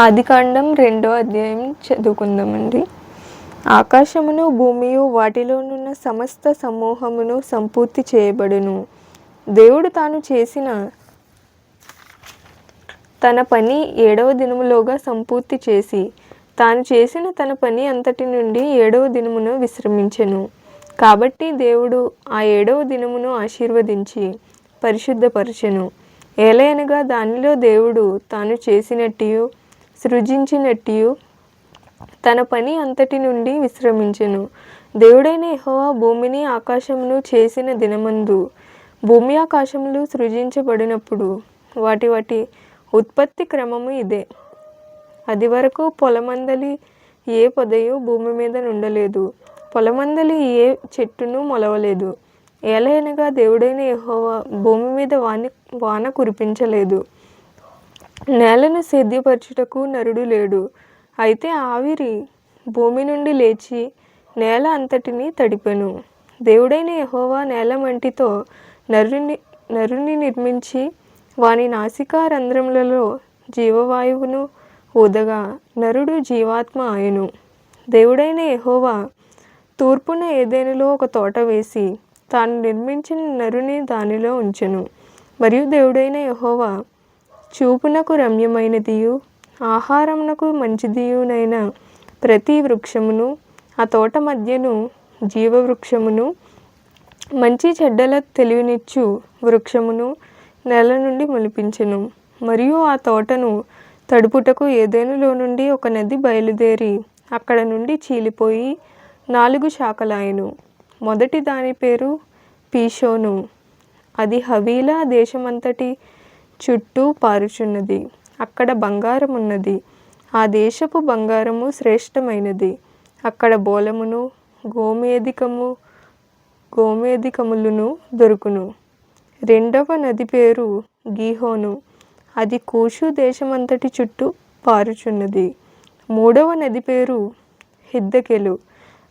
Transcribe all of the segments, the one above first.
ఆదికాండం 2వ అధ్యాయం చదువుకుందామండి. ఆకాశమును భూమియు వాటిలోనున్న సమస్త సమూహమును సంపూర్తి చేయబడును. దేవుడు తాను చేసిన తన పని 7వ దినములోగా సంపూర్తి చేసి తాను చేసిన తన పని అంతటి నుండి 7వ దినమున విశ్రమించెను. కాబట్టి దేవుడు ఆ 7వ దినమును ఆశీర్వదించి పరిశుద్ధపరచెను. ఏలయనగా దానిలో దేవుడు తాను చేసినట్టియు సృజించినట్టియు తన పని అంతటి నుండి విశ్రమించెను. దేవుడైన యెహోవా భూమిని ఆకాశమును చేసిన దినమందు భూమి ఆకాశములు సృజించబడినప్పుడు వాటి వాటి ఉత్పత్తి క్రమము ఇదే. అది వరకు పొలమందలి ఏ పొదయు భూమి మీద నుండలేదు, పొలమందలి ఏ చెట్టును మొలవలేదు. ఏలయనగా దేవుడైన యెహోవా భూమి మీద వాన కురిపించలేదు, నేలను సేద్యపరచుటకు నరుడు లేడు. అయితే ఆవిరి భూమి నుండి లేచి నేల అంతటిని తడిపెను. దేవుడైన యెహోవా నేల మంటితో నరుని నిర్మించి వాని నాసికా రంధ్రములలో జీవవాయువును ఊదగా నరుడు జీవాత్మ ఆయను. దేవుడైన యెహోవా తూర్పున ఏదెనులో ఒక తోట వేసి తాను నిర్మించిన నరుని దానిలో ఉంచెను. మరియు దేవుడైన యెహోవా చూపునకు రమ్యమైనదియు ఆహారమునకు మంచిదియునైన ప్రతి వృక్షమును ఆ తోట మధ్యను జీవవృక్షమును మంచి చెడ్డల తెలివినిచ్చు వృక్షమును నేల నుండి మొలిపించెను. మరియు ఆ తోటను తడుపుటకు ఏదెనులో నుండి ఒక నది బయలుదేరి అక్కడ నుండి చీలిపోయి 4 శాఖలాయెను. మొదటి దాని పేరు పీషోను. అది హవీలా దేశమంతటి చుట్టూ పారుచున్నది. అక్కడ బంగారం ఉన్నది. ఆ దేశపు బంగారము శ్రేష్టమైనది. అక్కడ బోలమును గోమేధికములను దొరుకును. రెండవ నది పేరు గీహోను. అది కూషు దేశమంతటి చుట్టూ పారుచున్నది. మూడవ నది పేరు హిద్దకెలు.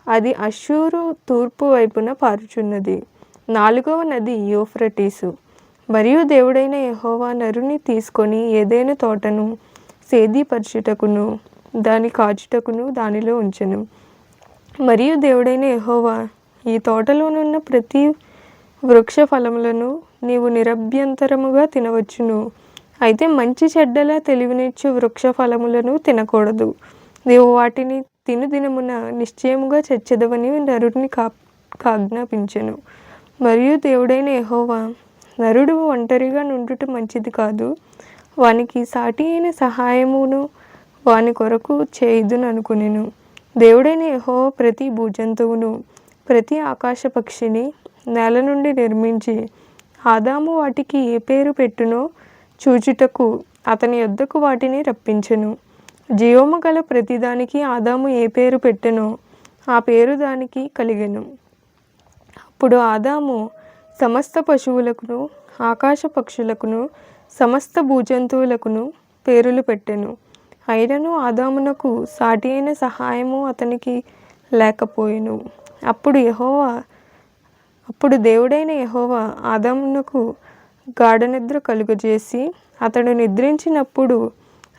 అది అష్షూరు తూర్పు వైపున పారుచున్నది. 4వ నది యూఫ్రటీసు. మరియు దేవుడైన యెహోవా నరుని తీసుకొని ఏదెను తోటను సేద్యపరచుటకును దాని కాచుటకును దానిలో ఉంచెను. మరియు దేవుడైన యెహోవా ఈ తోటలోనున్న ప్రతి వృక్ష ఫలములను నీవు నిరభ్యంతరముగా తినవచ్చును. అయితే మంచి చెడ్డల తెలివినిచ్చు వృక్ష ఫలములను తినకూడదు. నీవు వాటిని తిను దినమున నిశ్చయముగా చచ్చెదవని నరుని ఆజ్ఞాపించెను. మరియు దేవుడైన యెహోవా నరుడు ఒంటరిగా నుండుట మంచిది కాదు, వానికి సాటి అయిన సహాయమును వాని కొరకు చేయుదును అనుకునెను. దేవుడైన యెహోవా ప్రతి భూజంతువును ప్రతి ఆకాశ పక్షిని నేల నుండి నిర్మించి ఆదాము వాటికి ఏ పేరు పెట్టునో చూచుటకు అతని యొద్దకు వాటిని రప్పించెను. జీవము గల ప్రతిదానికి ఆదాము ఏ పేరు పెట్టెనో ఆ పేరు దానికి కలిగెను. అప్పుడు ఆదాము సమస్త పశువులకును ఆకాశ పక్షులకును సమస్త భూజంతువులకును పేరులు పెట్టెను. అయినను ఆదామునకు సాటి అయిన సహాయము అతనికి లేకపోయెను. అప్పుడు దేవుడైన యెహోవా ఆదామునకు గాఢనిద్ర కలుగజేసి అతడు నిద్రించినప్పుడు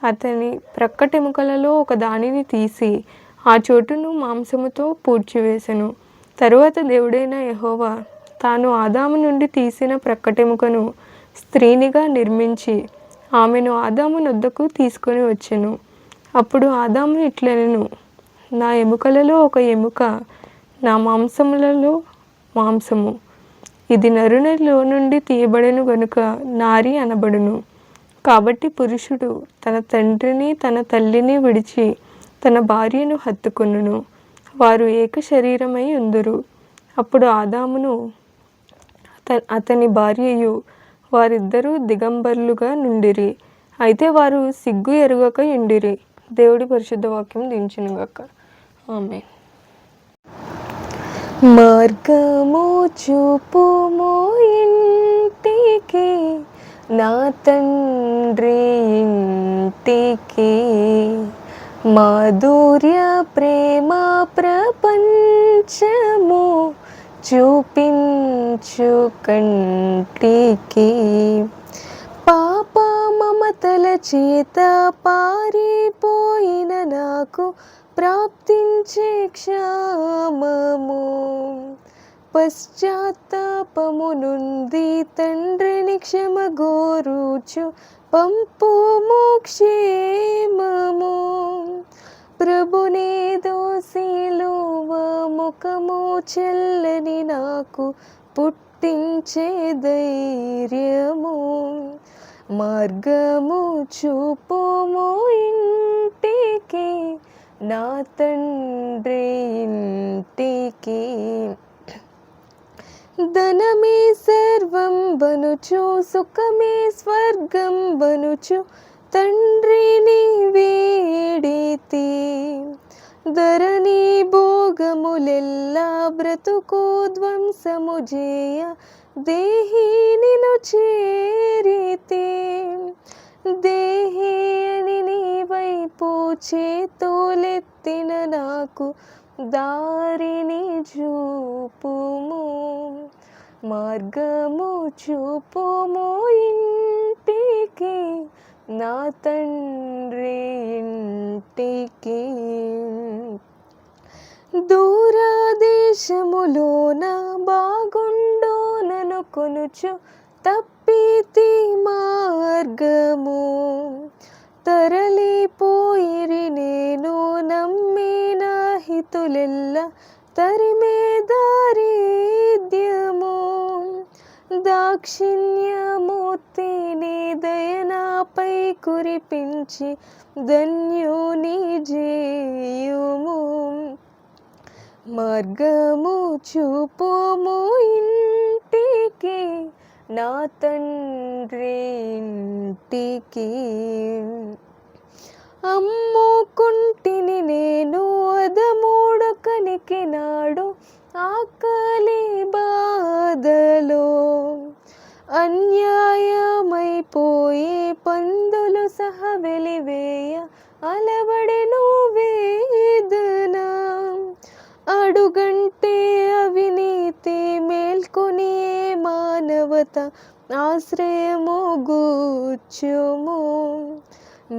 అతని ప్రక్కటెముకలలో ఒక దానిని తీసి ఆ చోటును మాంసముతో పూడ్చివేసెను. తరువాత దేవుడైన యెహోవా తాను ఆదాము నుండి తీసిన ప్రక్కటెముకను స్త్రీనిగా నిర్మించి ఆమెను ఆదాము నొద్దకు తీసుకొని వచ్చెను. అప్పుడు ఆదాము ఇట్లనెను, నా ఎముకలలో ఒక ఎముక, నా మాంసములలో మాంసము. ఇది నరునిలో నుండి తీయబడెను గనుక నారి అనబడును. కాబట్టి పురుషుడు తన తండ్రిని తన తల్లిని విడిచి తన భార్యను హత్తుకొనును, వారు ఏక శరీరమై ఉందురు. అప్పుడు ఆదామును అతని భార్యయు వారిద్దరూ దిగంబరులుగా నుండిరి. అయితే వారు సిగ్గు ఎరుగక ఉండిరి. దేవుడి పరిశుద్ధ వాక్యం దించునుగాక. ఆమేన్. మార్గము చూపుము ఇంటికి, నా తండ్రి ఇంటికి, మాధుర్య ప్రేమ ప్రపంచము చూపించు కంటికి, పాప మమతల చేత పారిపోయిన నాకు ప్రాప్తించే క్షామము, పశ్చాత్తాపము నుండి తండ్రిని క్షమగోరుచు పంపుము క్షేమము. ప్రభునేదో సిలువ ముఖము చెల్లని నాకు పుట్టించే ధైర్యము, మార్గము చూపుము ఇంటికి, నా తండ్రి ఇంటికి. ధనమే సర్వం బనుచు సుఖమే స్వర్గం బనుచు తండ్రిని వేడితి, ధరణి భోగములెల్లా బ్రతుకు ధ్వంసము జేయ దేహినిను చేరితి, దేహి అని నీ వైపు చేతులెత్తిన నాకు దారిని చూపుము, మార్గము చూపుము ఇంటికి, నా తండ్రి ఇంటికి. దూరదేశములోన బాగుండుననుకొనుచు తప్పితి మార్గము, తరలిపోయిరి నేను నమ్మిన హితులెల్ల తరిమే దారిద్ర్యము, దాక్షిణ్యమూర్తిని దయనాపై కురిపించి ధన్యుని జేయుము, మార్గము చూపుము ఇంటికి, నా తండ్రి ఇంటికి. అమ్ముకుంటిని నేను అదమూడొకనికి నాడు ఆకలి బాధలో, అన్యాయమైపోయే పందులు సహ వెలివేయ అలవడెను వేదన, అడుగంటే అవినీతి మేల్కొని మానవత ఆశ్రయము గూర్చుము,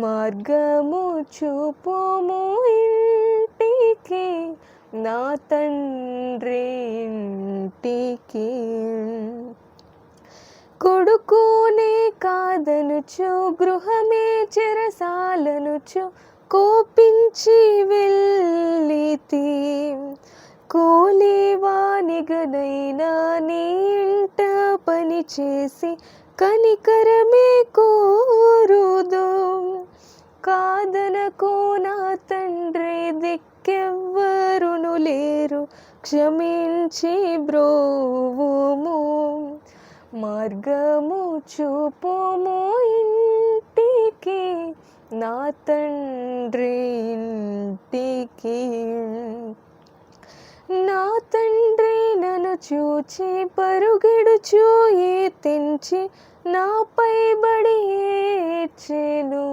మార్గము చూపుము ఇంటికి, నా తండ్రి ఇంటికి. కొడుకునే కాదనుచు గృహమే చెరసాలనుచు కోపించి వెళ్ళితి, కూలివానిగనైనా నీ ఇంట పని చేసి కనికరమే కోరుదు, కాదనకు నా తండ్రి దిక్కెవ్వరును లేరు క్షమించి బ్రోవుము, మార్గము చూపుము ఇంటికి, నా తండ్రి ఇంటికి. నా తండ్రి నన్ను చూచి పరుగెడుచు తెంచి నాపై బడి ఏడ్చెను,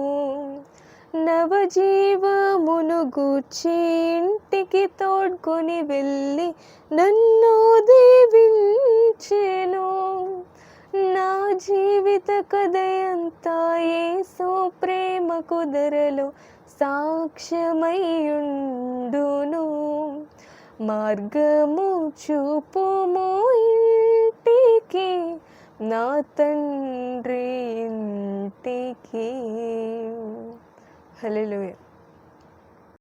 నవజీవమును గూర్చి ఇంటికి తోడ్కొని వెళ్ళి నన్ను దీవించెను, నా జీవిత కథయంతా యేసు ప్రేమకు ధరలో సాక్ష్యమయ్యుండును, మార్గము చూపుము ఇంటికి, నా తండ్రి ఇంటికి. హల్లెలూయా.